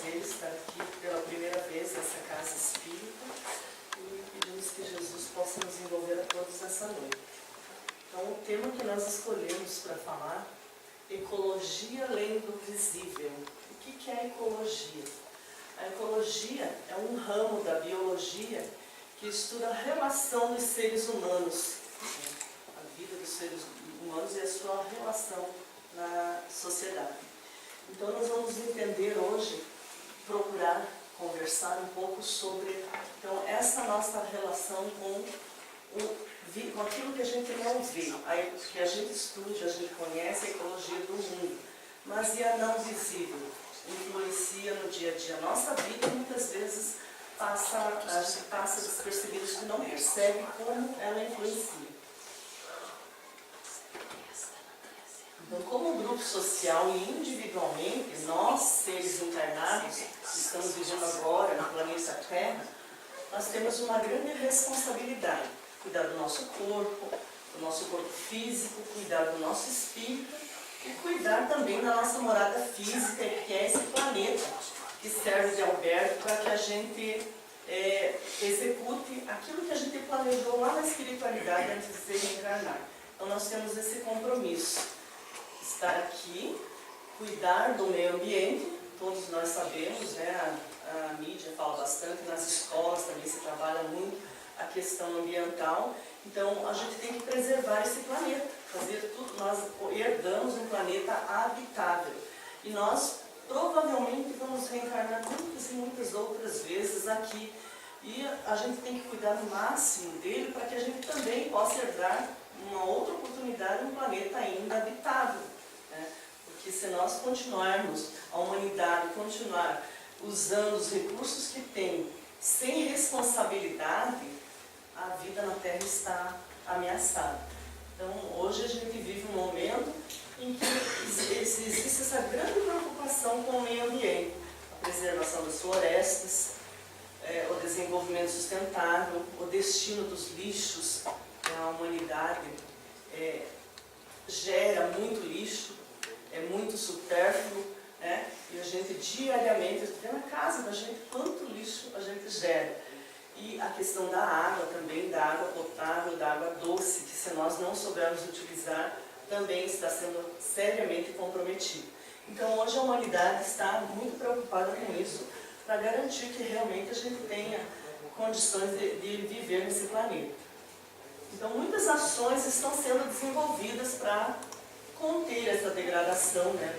prazer estar aqui pela primeira vez nessa casa espírita e pedimos que Jesus possa nos envolver a todos essa noite. Então, o tema que nós escolhemos para falar, ecologia além do visível. O que é ecologia? A ecologia é um ramo da biologia que estuda a relação dos seres humanos, a vida dos seres humanos e a sua relação na sociedade. Então nós vamos entender hoje, procurar conversar um pouco sobre essa nossa relação com aquilo que a gente não vê, que a gente estuda, a gente conhece a ecologia do mundo, mas e a não visível? Influencia no dia a dia a nossa vida e muitas vezes a gente passa despercebido, a gente não percebe como ela influencia. Então, como grupo social e individualmente, nós, seres encarnados, que estamos vivendo agora no planeta Terra, nós temos uma grande responsabilidade. Cuidar do nosso corpo físico, cuidar do nosso espírito e cuidar também da nossa morada física, que é esse planeta, que serve de albergue para que a gente execute aquilo que a gente planejou lá na espiritualidade antes de se reencarnar. Então, nós temos esse compromisso. Estar aqui, cuidar do meio ambiente, todos nós sabemos, né? A mídia fala bastante, nas escolas também se trabalha muito a questão ambiental. Então a gente tem que preservar esse planeta, fazer tudo. Nós herdamos um planeta habitável e nós provavelmente vamos reencarnar muitas e muitas outras vezes aqui. E a gente tem que cuidar no máximo dele para que a gente também possa herdar uma outra oportunidade, um planeta ainda habitável. Porque se nós continuarmos, a humanidade continuar usando os recursos que tem sem responsabilidade, a vida na Terra está ameaçada. Então, hoje a gente vive um momento em que existe essa grande preocupação com o meio ambiente, a preservação das florestas, o desenvolvimento sustentável, o destino dos lixos. A humanidade gera muito lixo, é muito supérfluo, né? E a gente diariamente, até na casa da gente, quanto lixo a gente gera. E a questão da água também, da água potável, da água doce, que se nós não soubermos utilizar, também está sendo seriamente comprometido. Então hoje a humanidade está muito preocupada com isso, para garantir que realmente a gente tenha condições de viver nesse planeta. Então muitas ações estão sendo desenvolvidas para conter essa degradação, né,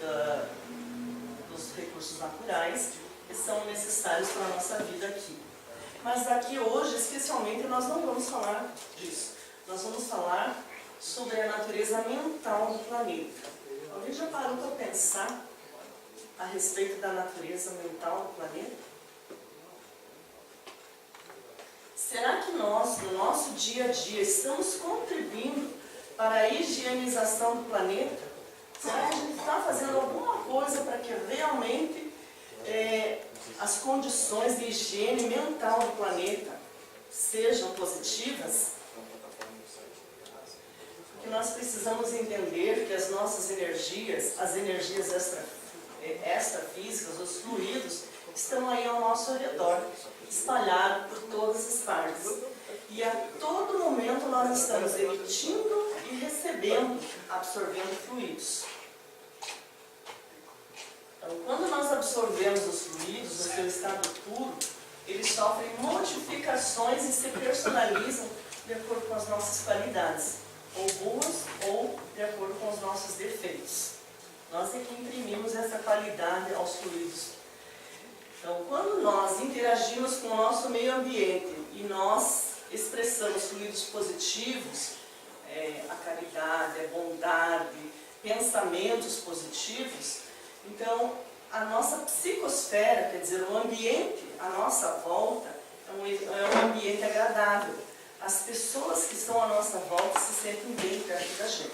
dos recursos naturais que são necessários para a nossa vida aqui. Mas aqui hoje, especialmente, nós não vamos falar disso. Nós vamos falar sobre a natureza mental do planeta. Alguém já parou para pensar a respeito da natureza mental do planeta? Será que nós, no nosso dia a dia, estamos contribuindo para a higienização do planeta? Será que a gente está fazendo alguma coisa para que realmente as condições de higiene mental do planeta sejam positivas? Porque nós precisamos entender que as nossas energias, as energias extrafísicas, os fluidos, estão aí ao nosso redor, espalhados por todas as partes. E a todo momento nós estamos emitindo e recebendo, absorvendo fluidos. Então, quando nós absorvemos os fluidos no seu estado puro, eles sofrem modificações e se personalizam de acordo com as nossas qualidades, ou boas ou de acordo com os nossos defeitos. Nós é que imprimimos essa qualidade aos fluidos. Então, quando nós interagimos com o nosso meio ambiente e nós expressamos fluidos positivos, a caridade, a bondade, pensamentos positivos, então a nossa psicosfera, quer dizer, o ambiente à nossa volta, é um ambiente agradável. As pessoas que estão à nossa volta se sentem bem perto da gente.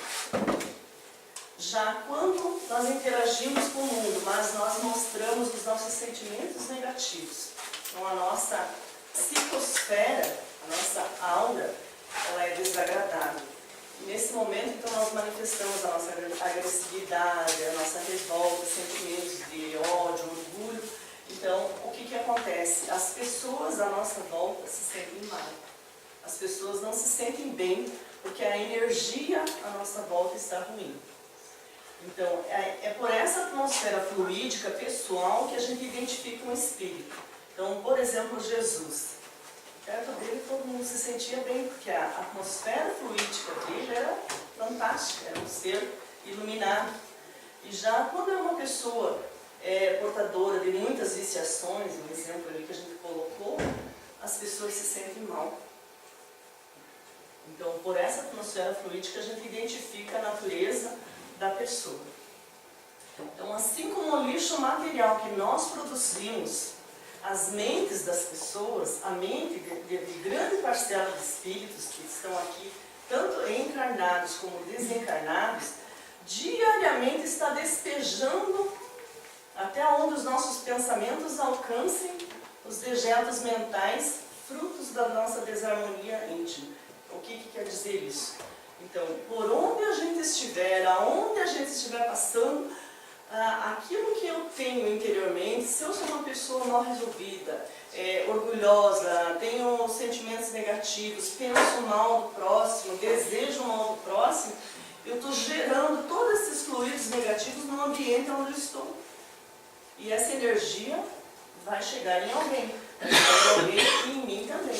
Já quando nós interagimos com o mundo, mas nós mostramos os nossos sentimentos negativos, então a nossa psicosfera, a nossa aura, ela é desagradável. E nesse momento, então, nós manifestamos a nossa agressividade, a nossa revolta, sentimentos de ódio, orgulho. Então, acontece? As pessoas à nossa volta se sentem mal. As pessoas não se sentem bem porque a energia à nossa volta está ruim. Então, é por essa atmosfera fluídica pessoal que a gente identifica um espírito. Então, por exemplo, Jesus. Perto dele todo mundo se sentia bem, porque a atmosfera fluídica dele era fantástica, era um ser iluminado. E já quando é uma pessoa portadora de muitas viciações, um exemplo ali que a gente colocou, as pessoas se sentem mal. Então, por essa atmosfera fluídica, a gente identifica a natureza da pessoa. Então, assim como o lixo material que nós produzimos, as mentes das pessoas, a mente de grande parcela de espíritos que estão aqui, tanto encarnados como desencarnados, diariamente está despejando até onde os nossos pensamentos alcancem os dejetos mentais, frutos da nossa desarmonia íntima. O que quer dizer isso? Então, por onde a gente estiver, aonde a gente estiver passando, aquilo que eu tenho interiormente, se eu sou uma pessoa mal resolvida, orgulhosa, tenho sentimentos negativos, penso mal do próximo, desejo mal do próximo, eu estou gerando todos esses fluidos negativos no ambiente onde eu estou. E essa energia vai chegar em alguém, vai chegar em alguém e em mim também.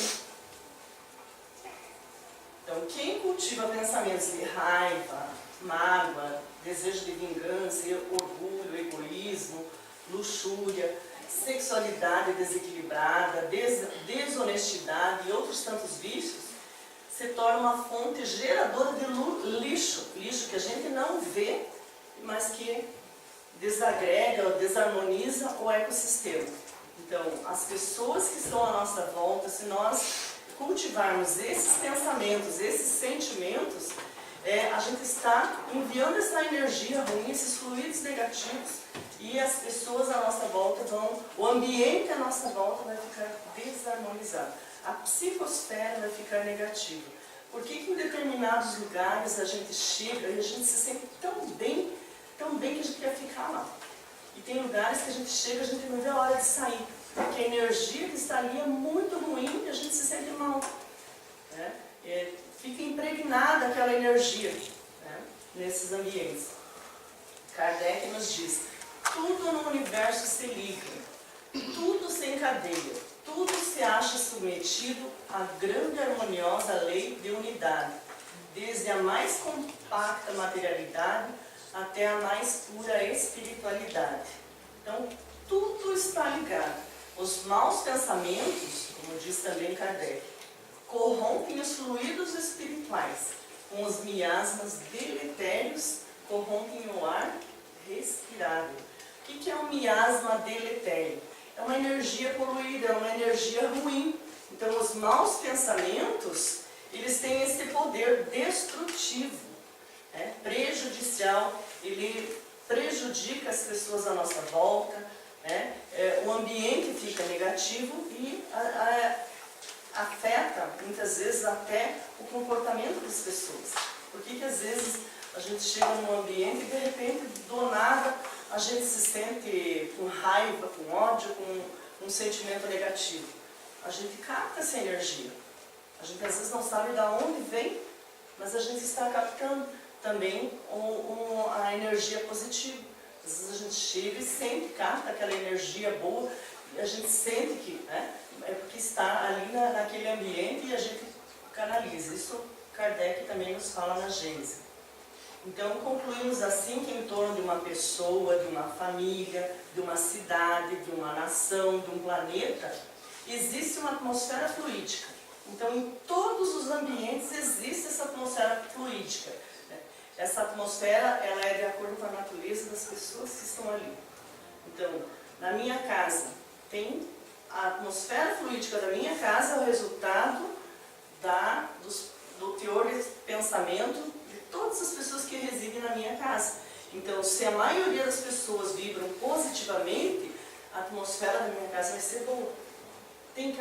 Então, quem cultiva pensamentos de raiva, mágoa, desejo de vingança, orgulho, egoísmo, luxúria, sexualidade desequilibrada, desonestidade e outros tantos vícios, se torna uma fonte geradora de lixo que a gente não vê, mas que desagrega ou desarmoniza o ecossistema. Então, as pessoas que estão à nossa volta, se nós cultivarmos esses pensamentos, esses sentimentos, a gente está enviando essa energia ruim, esses fluidos negativos, e as pessoas à nossa volta o ambiente à nossa volta vai ficar desarmonizado. A psicosfera vai ficar negativa. Por que em determinados lugares a gente chega e a gente se sente tão bem que a gente quer ficar lá? E tem lugares que a gente chega e a gente não vê a hora de sair, porque a energia que está ali é muito ruim e a gente se sente mal. Né? Fica impregnada aquela energia, né, nesses ambientes. Kardec nos diz: tudo no universo se liga, tudo se encadeia, tudo se acha submetido à grande e harmoniosa lei de unidade, desde a mais compacta materialidade até a mais pura espiritualidade. Então, tudo está ligado. Os maus pensamentos, como diz também Kardec, corrompem os fluidos espirituais, com os miasmas deletérios, corrompem o ar respirável. O que é um miasma deletério? É uma energia poluída, é uma energia ruim. Então, os maus pensamentos, eles têm esse poder destrutivo, prejudicial, ele prejudica as pessoas à nossa volta, o ambiente fica negativo e afeta, muitas vezes, até o comportamento das pessoas. Por que às vezes a gente chega num ambiente e de repente, do nada, a gente se sente com raiva, com ódio, com um sentimento negativo? A gente capta essa energia. A gente às vezes não sabe de onde vem, mas a gente está captando também a energia positiva. Às vezes a gente chega e sente, capta aquela energia boa, e a gente sente que é porque está ali naquele ambiente e a gente canaliza. Isso Kardec também nos fala na Gênese. Então, concluímos assim que em torno de uma pessoa, de uma família, de uma cidade, de uma nação, de um planeta, existe uma atmosfera fluídica. Então, em todos os ambientes existe essa atmosfera fluídica. Essa atmosfera, ela é de acordo com a natureza das pessoas que estão ali. Então, na minha casa, a atmosfera fluídica da minha casa é o resultado do teor de pensamento de todas as pessoas que residem na minha casa. Então, se a maioria das pessoas vibram positivamente, a atmosfera da minha casa vai ser boa. Tem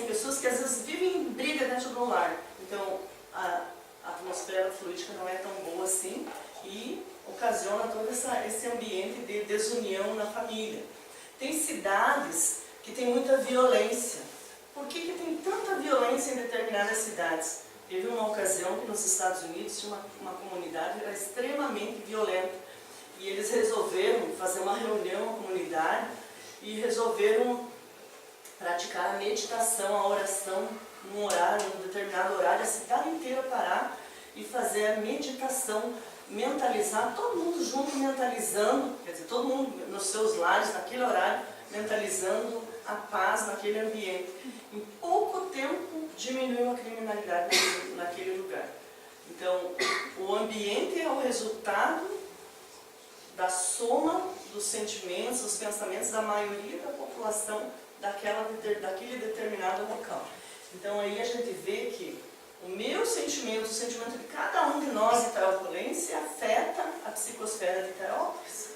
pessoas que às vezes vivem em briga dentro do lar. Então, a atmosfera fluídica não é tão boa assim e ocasiona todo esse ambiente de desunião na família. Tem cidades que que tem muita violência. Por que tem tanta violência em determinadas cidades? Teve uma ocasião que nos Estados Unidos tinha uma comunidade que era extremamente violenta. E eles resolveram fazer uma reunião na comunidade e resolveram praticar a meditação, a oração, num determinado horário, a cidade inteira parar e fazer a meditação, mentalizar, todo mundo junto mentalizando, quer dizer, todo mundo nos seus lares, naquele horário, mentalizando a paz naquele ambiente. Em pouco tempo diminuiu a criminalidade naquele lugar. Então, o ambiente é o resultado da soma dos sentimentos, dos pensamentos da maioria da população daquele determinado local. Então aí a gente vê que o meu sentimento, o sentimento de cada um de nós em Teópolis afeta a psicosfera de Teópolis.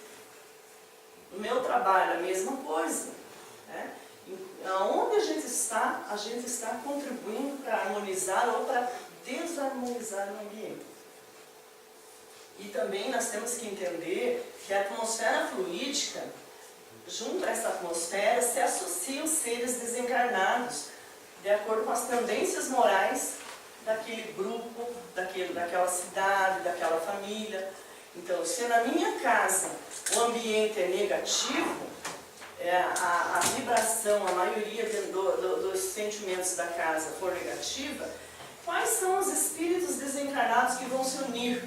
No meu trabalho, a mesma coisa. Né? Onde a gente está contribuindo para harmonizar ou para desarmonizar o ambiente. E também nós temos que entender que a atmosfera fluídica, junto a essa atmosfera, se associam seres desencarnados, de acordo com as tendências morais daquele grupo, daquela cidade, daquela família. Então, se na minha casa o ambiente é negativo, a vibração, a maioria dos sentimentos da casa for negativa, quais são os espíritos desencarnados que vão se unir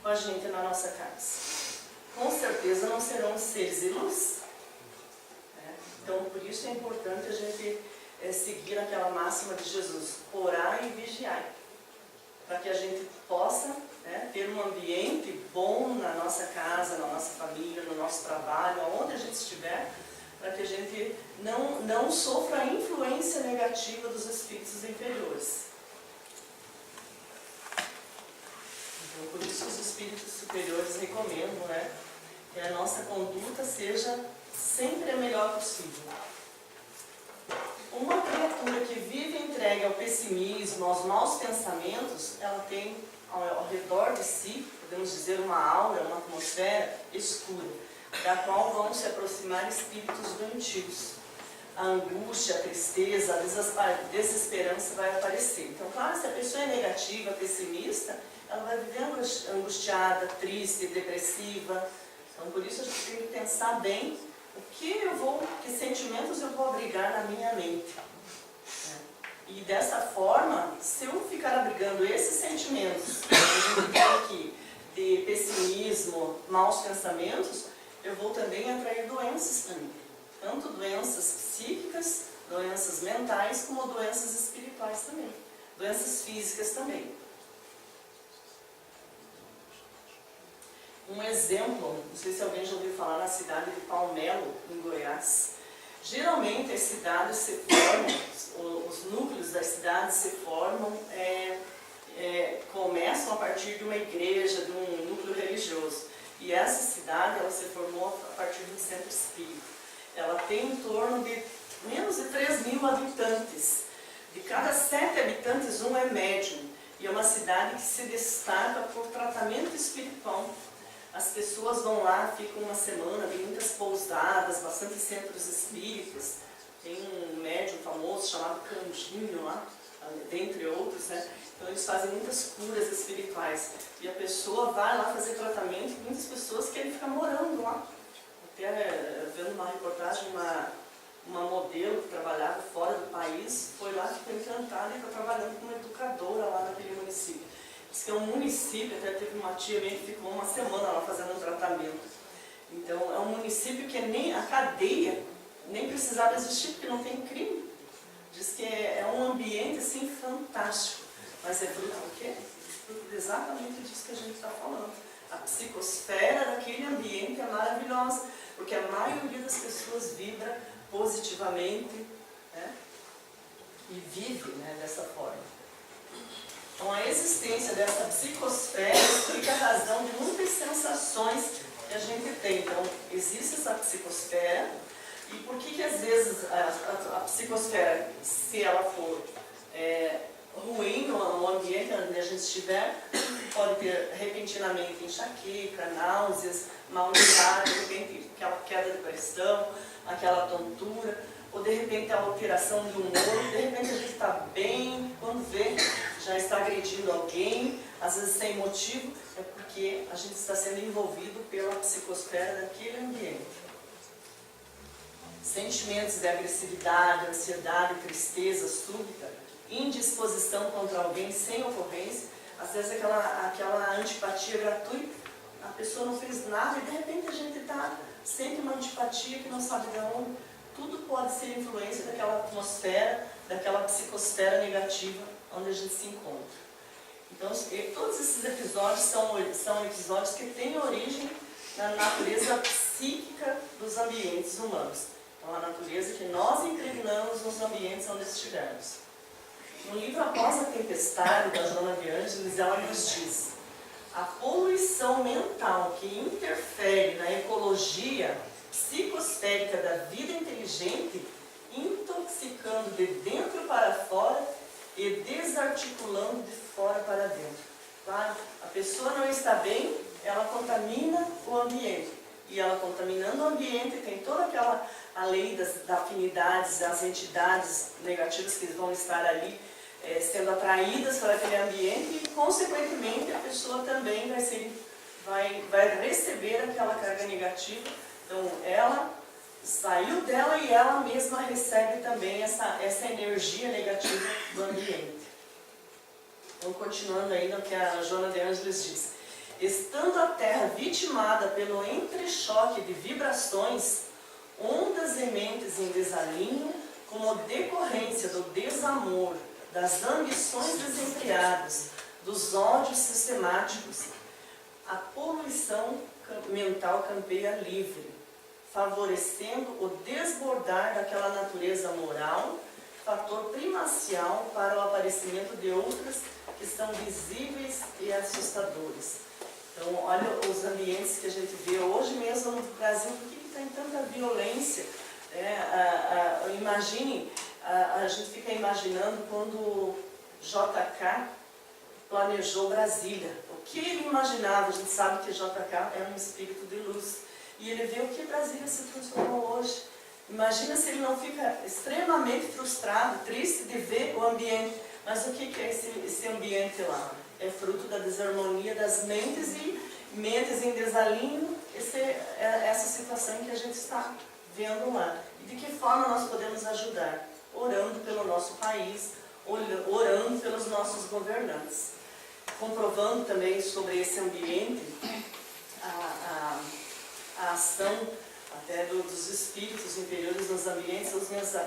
com a gente na nossa casa? Com certeza não serão seres de luz. Então, por isso é importante a gente seguir aquela máxima de Jesus: orai e vigiai, para que a gente possa ter um ambiente bom na nossa casa, na nossa família, no nosso trabalho, aonde a gente estiver, para que a gente não sofra a influência negativa dos espíritos inferiores. Então, por isso os espíritos superiores recomendam, que a nossa conduta seja sempre a melhor possível. Uma criatura que vive entregue ao pessimismo, aos maus pensamentos, ela tem ao redor de si, podemos dizer, uma aura, uma atmosfera escura, da qual vão se aproximar espíritos doentios. A angústia, a tristeza, a desesperança vai aparecer. Então, claro, se a pessoa é negativa, pessimista, ela vai viver angustiada, triste, depressiva. Então, por isso a gente tem que pensar bem que sentimentos eu vou abrigar na minha mente. E dessa forma, se eu ficar abrigando esses sentimentos que a gente tem aqui, de pessimismo, maus pensamentos, eu vou também atrair doenças para mim. Tanto doenças psíquicas, doenças mentais, como doenças espirituais também. Doenças físicas também. Um exemplo, não sei se alguém já ouviu falar na cidade de Palmelo, em Goiás. Geralmente as cidades se formam, os núcleos das cidades se formam, começam a partir de uma igreja, de um núcleo religioso. E essa cidade, ela se formou a partir de um centro espírita. Ela tem em torno de menos de 3.000 habitantes. De cada 7 habitantes, um é médium. E é uma cidade que se destaca por tratamento espiritual. As pessoas vão lá, ficam uma semana, tem muitas pousadas, bastante centros espíritas. Tem um médium famoso chamado Canjinho lá, dentre outros, Então eles fazem muitas curas espirituais. E a pessoa vai lá fazer tratamento, muitas pessoas querem ficar morando lá. Até vendo uma reportagem, uma modelo que trabalhava fora do país, foi lá, ficou encantada e está trabalhando como educadora lá naquele município. Diz que é um município, até teve uma tia minha que ficou uma semana lá fazendo um tratamento. Então, é um município que nem a cadeia nem precisava existir, porque não tem crime. Diz que é um ambiente, assim, fantástico. Mas é fruto do quê? Fruto exatamente disso que a gente está falando. A psicosfera daquele ambiente é maravilhosa, porque a maioria das pessoas vibra positivamente, e vive, dessa forma. Então, a existência dessa psicosfera explica a razão de muitas sensações que a gente tem. Então, existe essa psicosfera, e por que às vezes a psicosfera, se ela for ruim no ambiente onde a gente estiver, pode ter repentinamente enxaqueca, náuseas, mal-estar, de repente aquela queda de pressão, aquela tontura, ou de repente a alteração do humor, de repente a gente está bem, quando vê, já está agredindo alguém, às vezes sem motivo, é porque a gente está sendo envolvido pela psicosfera daquele ambiente. Sentimentos de agressividade, ansiedade, tristeza súbita, indisposição contra alguém sem ocorrência, às vezes aquela antipatia gratuita, a pessoa não fez nada e de repente a gente sente uma antipatia que não sabe de onde. Tudo pode ser influência daquela atmosfera, daquela psicosfera negativa onde a gente se encontra. Então, todos esses episódios são episódios que têm origem na natureza psíquica dos ambientes humanos. Então, a natureza que nós impregnamos nos ambientes onde estivermos. No livro Após a Tempestade, da Joana de Ângeles, ela nos diz: a poluição mental que interfere na ecologia psicosférica da vida inteligente, intoxicando de dentro para fora e desarticulando de fora para dentro. Claro, a pessoa não está bem, ela contamina o ambiente. E ela contaminando o ambiente, tem toda a lei das afinidades, das entidades negativas que vão estar ali sendo atraídas para aquele ambiente e, consequentemente, a pessoa também vai receber aquela carga negativa. Então, ela saiu dela e ela mesma recebe também essa energia negativa do ambiente. Então, continuando ainda o que a Joana de Ângeles diz: estando a Terra vitimada pelo entrechoque de vibrações, ondas e mentes em desalinho, como decorrência do desamor, das ambições desenfreadas, dos ódios sistemáticos, a poluição mental campeia livre, favorecendo o desbordar daquela natureza moral, fator primacial para o aparecimento de outras que são visíveis e assustadores. Então, olha os ambientes que a gente vê hoje mesmo no Brasil, por que tem tanta violência? Imagine, a gente fica imaginando quando JK planejou Brasília. O que ele imaginava? A gente sabe que JK é um espírito de luz. E ele vê o que Brasília se transformou hoje. Imagina se ele não fica extremamente frustrado, triste de ver o ambiente. Mas o que é esse ambiente lá? É fruto da desarmonia das mentes e mentes em desalinho. Essa situação que a gente está vendo lá. E de que forma nós podemos ajudar? Orando pelo nosso país, orando pelos nossos governantes. Comprovando também sobre esse ambiente a ação até dos espíritos inferiores nos ambientes,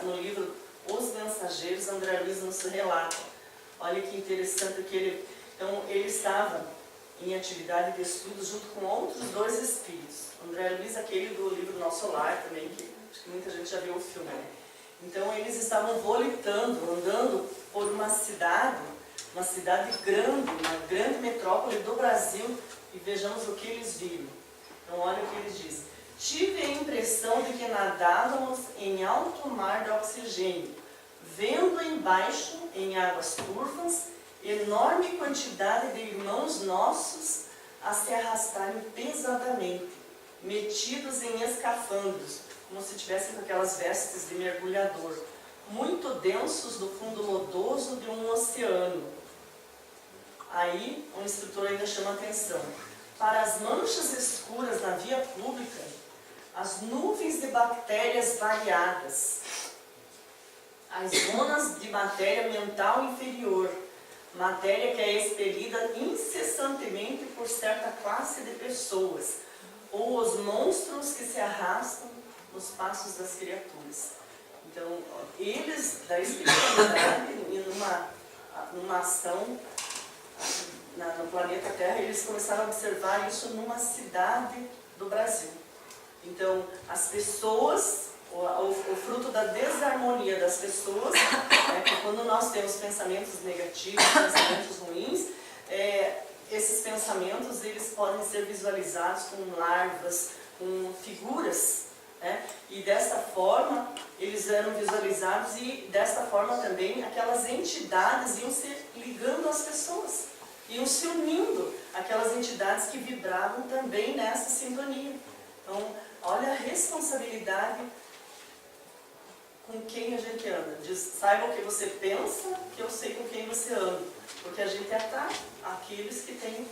no livro Os Mensageiros, André Luiz nos relata. Olha que interessante que ele estava em atividade de estudo junto com outros dois espíritos. André Luiz, aquele do livro Nosso Lar também, que acho que muita gente já viu o filme, né? Então eles estavam volitando, andando por uma cidade grande, uma grande metrópole do Brasil, e vejamos o que eles viram. Então olha o que eles dizem: tive a impressão de que nadávamos em alto mar de oxigênio, vendo embaixo, em águas turvas, enorme quantidade de irmãos nossos a se arrastarem pesadamente, metidos em escafandros, como se tivessem com aquelas vestes de mergulhador, muito densos do fundo lodoso de um oceano. Aí o instrutor ainda chama a atenção: para as manchas escuras na via pública, as nuvens de bactérias variadas, as zonas de matéria mental inferior, matéria que é expelida incessantemente por certa classe de pessoas, ou os monstros que se arrastam nos passos das criaturas. Então, eles, da espiritualidade, numa ação no planeta Terra, eles começaram a observar isso numa cidade do Brasil. Então, as pessoas, o fruto da desarmonia das pessoas, que quando nós temos pensamentos negativos, pensamentos ruins, esses pensamentos eles podem ser visualizados com larvas, com figuras, e desta forma eles eram visualizados, e desta forma também aquelas entidades iam se ligando às pessoas, iam se unindo aquelas entidades que vibravam também nessa sintonia. Então, olha a responsabilidade com quem a gente anda. Diz, saiba o que você pensa, que eu sei com quem você anda. Porque a gente atrai aqueles que têm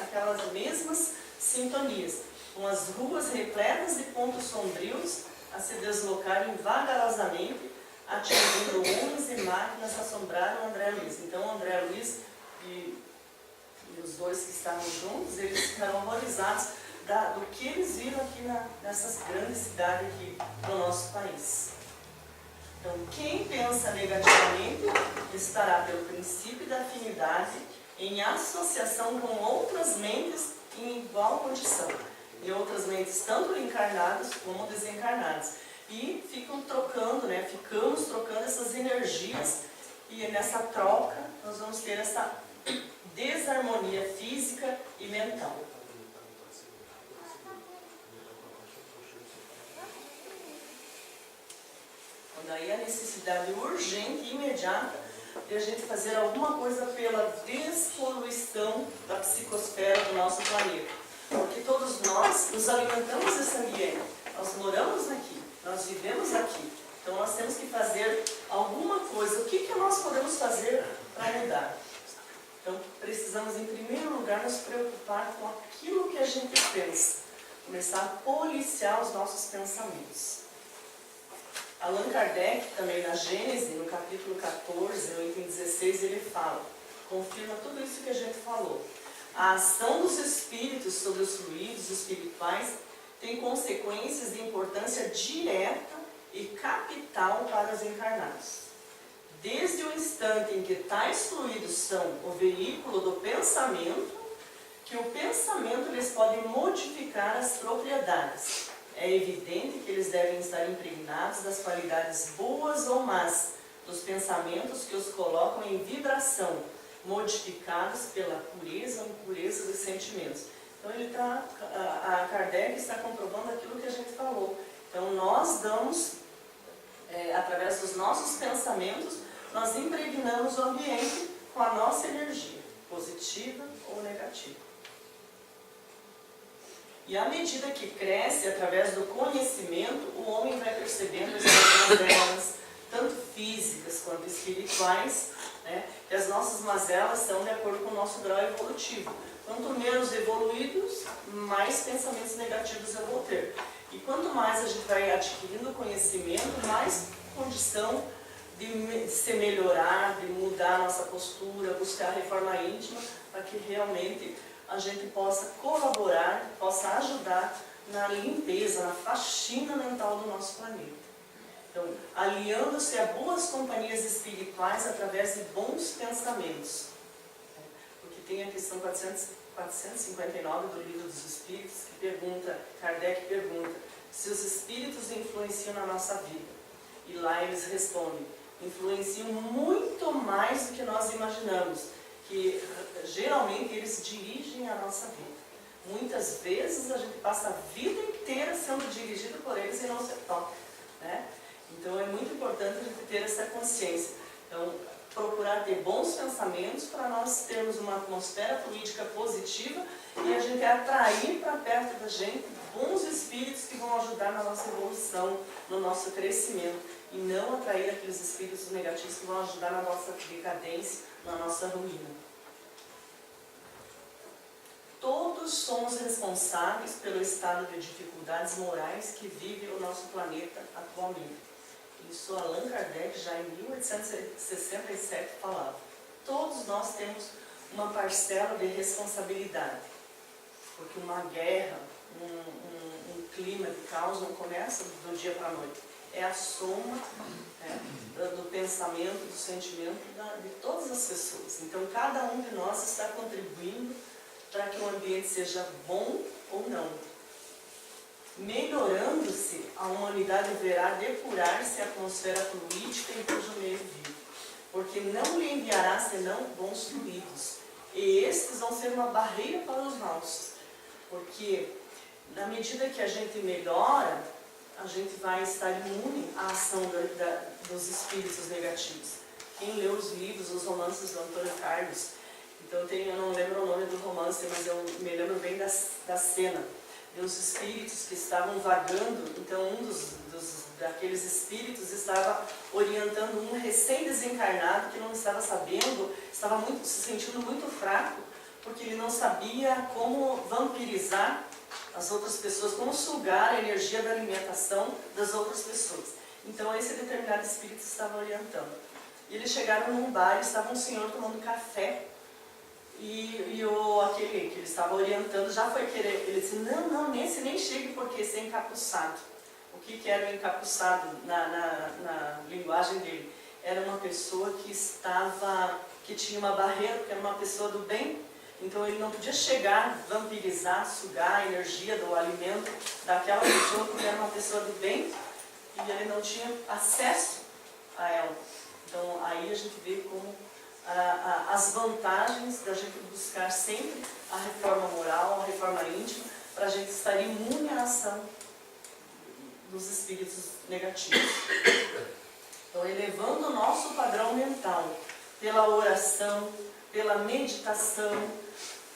aquelas mesmas sintonias. Com as ruas repletas de pontos sombrios a se deslocarem vagarosamente, atingindo homens e máquinas, assombraram André Luiz. Então André Luiz e os dois que estavam juntos, eles ficaram horrorizados do que eles viram aqui nessas grandes cidades aqui do nosso país. Então, quem pensa negativamente estará, pelo princípio da afinidade, em associação com outras mentes em igual condição. E outras mentes, tanto encarnadas como desencarnadas. E ficam trocando, ficamos trocando essas energias, e nessa troca nós vamos ter essa desarmonia física e mental. Daí a necessidade urgente e imediata de a gente fazer alguma coisa pela despoluição da psicosfera do nosso planeta. Porque todos nós nos alimentamos desse ambiente, nós moramos aqui, nós vivemos aqui. Então nós temos que fazer alguma coisa. O que nós podemos fazer para mudar? Então precisamos, em primeiro lugar, nos preocupar com aquilo que a gente pensa. Começar a policiar os nossos pensamentos. Allan Kardec, também na Gênese, no capítulo 14, no item 16, ele fala, confirma tudo isso que a gente falou. A ação dos espíritos sobre os fluidos espirituais tem consequências de importância direta e capital para os encarnados. Desde o instante em que tais fluidos são o veículo do pensamento, que o pensamento lhes pode modificar as propriedades. É evidente que eles devem estar impregnados das qualidades boas ou más dos pensamentos que os colocam em vibração, modificados pela pureza ou impureza dos sentimentos. Então a Kardec está comprovando aquilo que a gente falou. Então nós damos, através dos nossos pensamentos, nós impregnamos o ambiente com a nossa energia, positiva ou negativa. E à medida que cresce, através do conhecimento, o homem vai percebendo as mazelas, tanto físicas quanto espirituais, que as nossas mazelas são de acordo com o nosso grau evolutivo. Quanto menos evoluídos, mais pensamentos negativos eu vou ter. E quanto mais a gente vai adquirindo conhecimento, mais condição de se melhorar, de mudar a nossa postura, buscar a reforma íntima, para que realmente a gente possa colaborar, possa ajudar na limpeza, na faxina mental do nosso planeta. Então, aliando-se a boas companhias espirituais através de bons pensamentos. Porque tem a questão 459 do Livro dos Espíritos, que Kardec pergunta, se os espíritos influenciam na nossa vida. E lá eles respondem, influenciam muito mais do que nós imaginamos, que geralmente eles dirigem a nossa vida. Muitas vezes a gente passa a vida inteira sendo dirigido por eles e não se toca. Então é muito importante a gente ter essa consciência. Então, procurar ter bons pensamentos para nós termos uma atmosfera política positiva e a gente atrair para perto da gente bons espíritos que vão ajudar na nossa evolução, no nosso crescimento, e não atrair aqueles espíritos negativos que vão ajudar na nossa decadência, na nossa ruína. Todos somos responsáveis pelo estado de dificuldades morais que vive o nosso planeta atualmente. Isso Allan Kardec já em 1867 falava. Todos nós temos uma parcela de responsabilidade, porque uma guerra, um clima de caos não começa do dia para a noite. É a soma do pensamento, do sentimento de todas as pessoas. Então cada um de nós está contribuindo para que o ambiente seja bom ou não. Melhorando-se, a humanidade verá depurar-se a atmosfera política em cujo meio vive, porque não lhe enviará senão bons fluidos, e estes vão ser uma barreira para os maus, porque na medida que a gente melhora, a gente vai estar imune à ação dos espíritos negativos. Quem leu os livros, os romances do Antônio Carlos, então eu não lembro o nome do romance, mas eu me lembro bem da cena, de uns espíritos que estavam vagando. Então daqueles espíritos estava orientando um recém-desencarnado que não estava sabendo, estava se sentindo muito fraco, porque ele não sabia como vampirizar as outras pessoas, como sugar a energia da alimentação das outras pessoas. Então esse determinado espírito estava orientando. E eles chegaram num bar, estava um senhor tomando café, e aquele que ele estava orientando já foi querer, ele disse, não, nesse nem chegue porque esse é encapuçado. O que era o encapuçado na linguagem dele? Era uma pessoa que tinha uma barreira, porque era uma pessoa do bem, então ele não podia chegar, vampirizar, sugar a energia do alimento daquela pessoa, porque era uma pessoa do bem, e ele não tinha acesso a ela. Então aí a gente vê como as vantagens da gente buscar sempre a reforma moral, a reforma íntima, para a gente estar imune à ação dos espíritos negativos. Então, elevando o nosso padrão mental pela oração, pela meditação,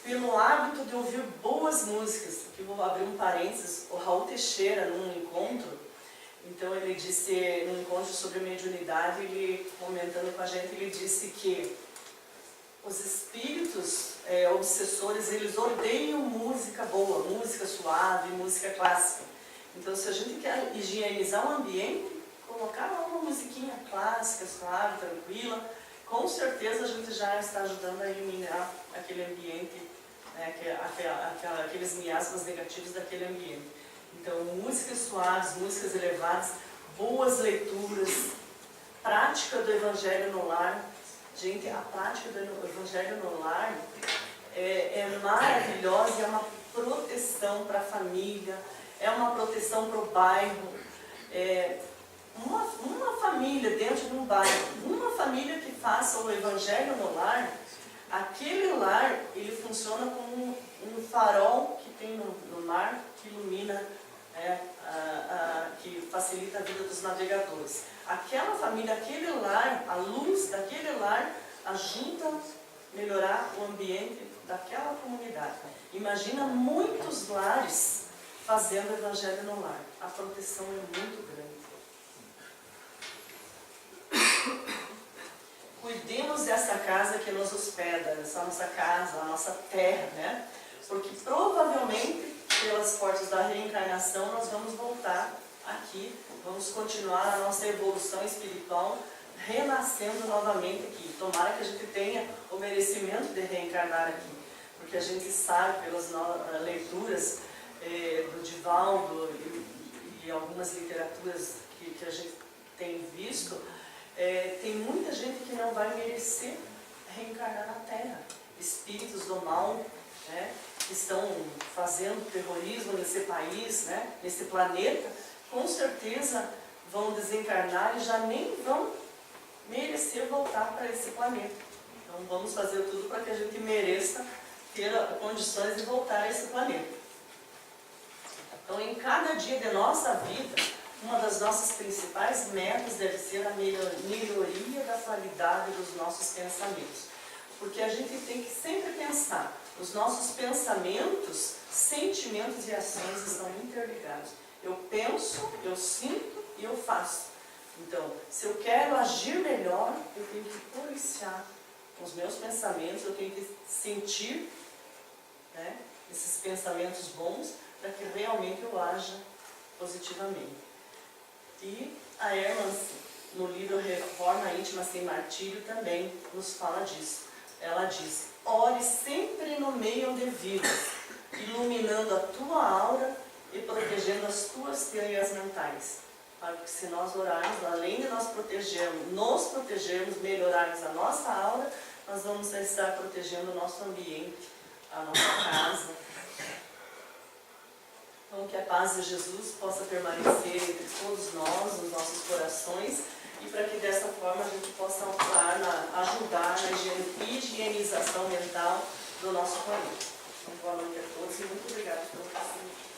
pelo hábito de ouvir boas músicas. Aqui vou abrir um parênteses, o Raul Teixeira, num encontro, então ele disse, num encontro sobre mediunidade, ele comentando com a gente, ele disse que os espíritos obsessores, eles odeiam música boa, música suave, música clássica. Então, se a gente quer higienizar o ambiente, colocar uma musiquinha clássica, suave, tranquila, com certeza a gente já está ajudando a eliminar aquele ambiente, né, aqueles miasmas negativos daquele ambiente. Então, músicas suaves, músicas elevadas, boas leituras, prática do Evangelho no lar. Gente, a prática do Evangelho no lar é maravilhosa, é uma proteção para a família, é uma proteção para o bairro. Uma família dentro de um bairro, uma família que faça o Evangelho no lar, aquele lar, ele funciona como um farol que tem no mar, que ilumina, que facilita a vida dos navegadores. Aquela família, aquele lar, a luz daquele lar ajuda a melhorar o ambiente daquela comunidade. Imagina muitos lares fazendo o Evangelho no lar. A proteção é muito grande. Cuidemos dessa casa que nos hospeda, essa nossa casa, a nossa terra, né? Porque provavelmente, pelas portas da reencarnação, nós vamos voltar aqui, vamos continuar a nossa evolução espiritual, renascendo novamente aqui. Tomara que a gente tenha o merecimento de reencarnar aqui, porque a gente sabe pelas leituras do Divaldo e algumas literaturas que a gente tem visto, tem muita gente que não vai merecer reencarnar na Terra. Espíritos do mal, né, que estão fazendo terrorismo nesse país, né, nesse planeta, com certeza vão desencarnar e já nem vão merecer voltar para esse planeta. Então vamos fazer tudo para que a gente mereça ter condições de voltar a esse planeta. Então, em cada dia de nossa vida, uma das nossas principais metas deve ser a melhoria da qualidade dos nossos pensamentos. Porque a gente tem que sempre pensar, os nossos pensamentos, sentimentos e ações estão interligados. Eu penso, eu sinto e eu faço. Então, se eu quero agir melhor, eu tenho que policiar os meus pensamentos, eu tenho que sentir, né, esses pensamentos bons, para que realmente eu aja positivamente. E a Hermans, no livro Reforma Íntima Sem Martírio, também nos fala disso. Ela diz, ore sempre no meio onde vives, iluminando a tua aura e protegendo as tuas teias mentais. Para que se nós orarmos, além de nos protegermos, melhorarmos a nossa aura, nós vamos estar protegendo o nosso ambiente, a nossa casa. Então, que a paz de Jesus possa permanecer entre todos nós, nos nossos corações, e para que dessa forma a gente possa ajudar na higienização mental do nosso planeta. Então, boa noite a todos e muito obrigada pelo paciência.